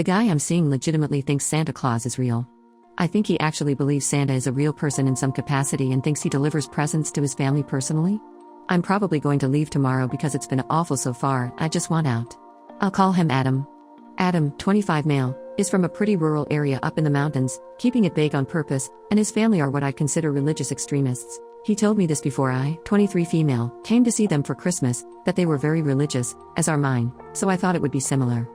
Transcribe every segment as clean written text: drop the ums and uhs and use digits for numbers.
The guy I'm seeing legitimately thinks Santa Claus is real. I think he actually believes Santa is a real person in some capacity and thinks he delivers presents to his family personally. I'm probably going to leave tomorrow because it's been awful so far. I just want out. I'll call him Adam. Adam, 25 male, is from a pretty rural area up in the mountains, keeping it vague on purpose, and his family are what I consider religious extremists. He told me this before I, 23 female, came to see them for Christmas, that they were very religious, as are mine, so I thought it would be similar.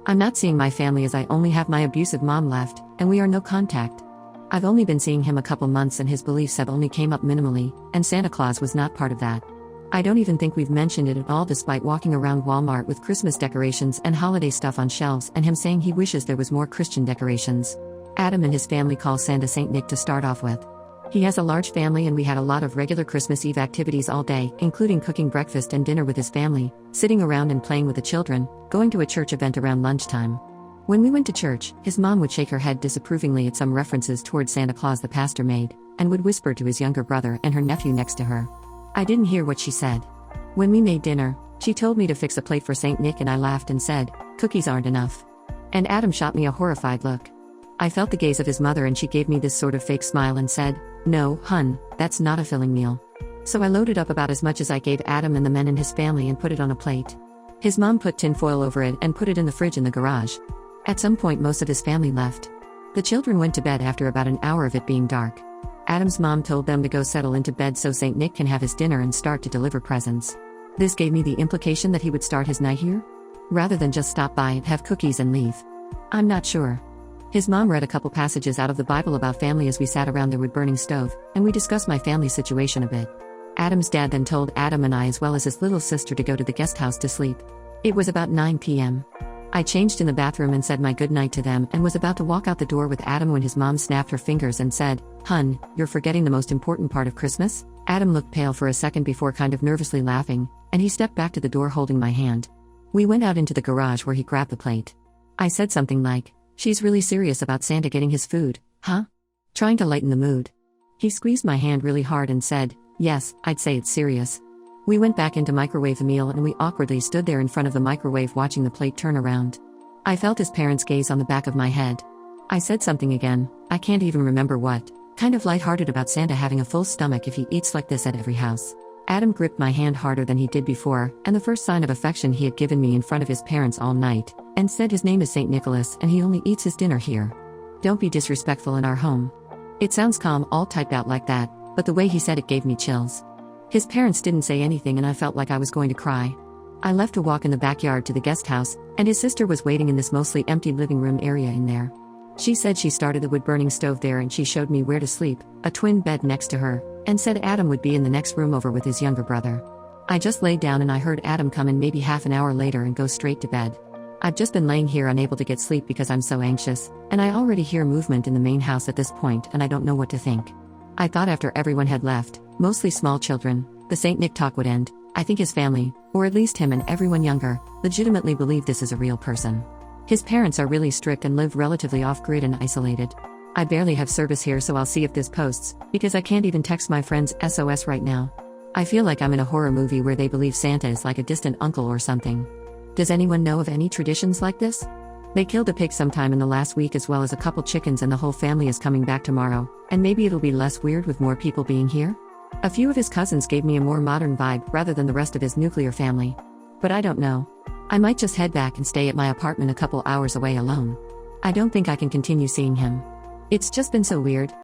I'm not seeing my family as I only have my abusive mom left, and we are no contact. I've only been seeing him a couple months and his beliefs have only came up minimally, and Santa Claus was not part of that. I don't even think we've mentioned it at all despite walking around Walmart with Christmas decorations and holiday stuff on shelves and him saying he wishes there was more Christian decorations. Adam and his family call Santa Saint Nick to start off with. He has a large family and we had a lot of regular Christmas Eve activities all day, including cooking breakfast and dinner with his family, sitting around and playing with the children, going to a church event around lunchtime. When we went to church, his mom would shake her head disapprovingly at some references toward Santa Claus the pastor made, and would whisper to his younger brother and her nephew next to her. I didn't hear what she said. When we made dinner, she told me to fix a plate for Saint Nick and I laughed and said, "Cookies aren't enough." And Adam shot me a horrified look. I felt the gaze of his mother and she gave me this sort of fake smile and said, "No, hun, that's not a filling meal." So I loaded up about as much as I gave Adam and the men in his family and put it on a plate. His mom put tin foil over it and put it in the fridge in the garage. At some point most of his family left. The children went to bed after about an hour of it being dark. Adam's mom told them to go settle into bed so Saint Nick can have his dinner and start to deliver presents. This gave me the implication that he would start his night here? Rather than just stop by, have cookies and leave. I'm not sure. His mom read a couple passages out of the Bible about family as we sat around the wood-burning stove, and we discussed my family situation a bit. Adam's dad then told Adam and I as well as his little sister to go to the guest house to sleep. It was about 9 p.m. I changed in the bathroom and said my goodnight to them and was about to walk out the door with Adam when his mom snapped her fingers and said, "Hun, you're forgetting the most important part of Christmas?" Adam looked pale for a second before kind of nervously laughing, and he stepped back to the door holding my hand. We went out into the garage where he grabbed the plate. I said something like, "She's really serious about Santa getting his food, huh?" Trying to lighten the mood. He squeezed my hand really hard and said, "Yes, I'd say it's serious." We went back in to microwave the meal and we awkwardly stood there in front of the microwave watching the plate turn around. I felt his parents' gaze on the back of my head. I said something again, I can't even remember what, kind of lighthearted about Santa having a full stomach if he eats like this at every house. Adam gripped my hand harder than he did before, and the first sign of affection he had given me in front of his parents all night, and said his name is St. Nicholas and he only eats his dinner here. Don't be disrespectful in our home. It sounds calm all typed out like that, but the way he said it gave me chills. His parents didn't say anything and I felt like I was going to cry. I left to walk in the backyard to the guest house, and his sister was waiting in this mostly empty living room area in there. She said she started the wood-burning stove there and she showed me where to sleep, a twin bed next to her, and said Adam would be in the next room over with his younger brother. I just laid down and I heard Adam come in maybe half an hour later and go straight to bed. I've just been laying here unable to get sleep because I'm so anxious, and I already hear movement in the main house at this point and I don't know what to think. I thought after everyone had left, mostly small children, the Saint Nick talk would end. I think his family, or at least him and everyone younger, legitimately believe this is a real person. His parents are really strict and live relatively off-grid and isolated. I barely have service here so I'll see if this posts, because I can't even text my friends SOS right now. I feel like I'm in a horror movie where they believe Santa is like a distant uncle or something. Does anyone know of any traditions like this? They killed a pig sometime in the last week as well as a couple chickens and the whole family is coming back tomorrow, and maybe it'll be less weird with more people being here? A few of his cousins gave me a more modern vibe rather than the rest of his nuclear family. But I don't know. I might just head back and stay at my apartment a couple hours away alone. I don't think I can continue seeing him. It's just been so weird.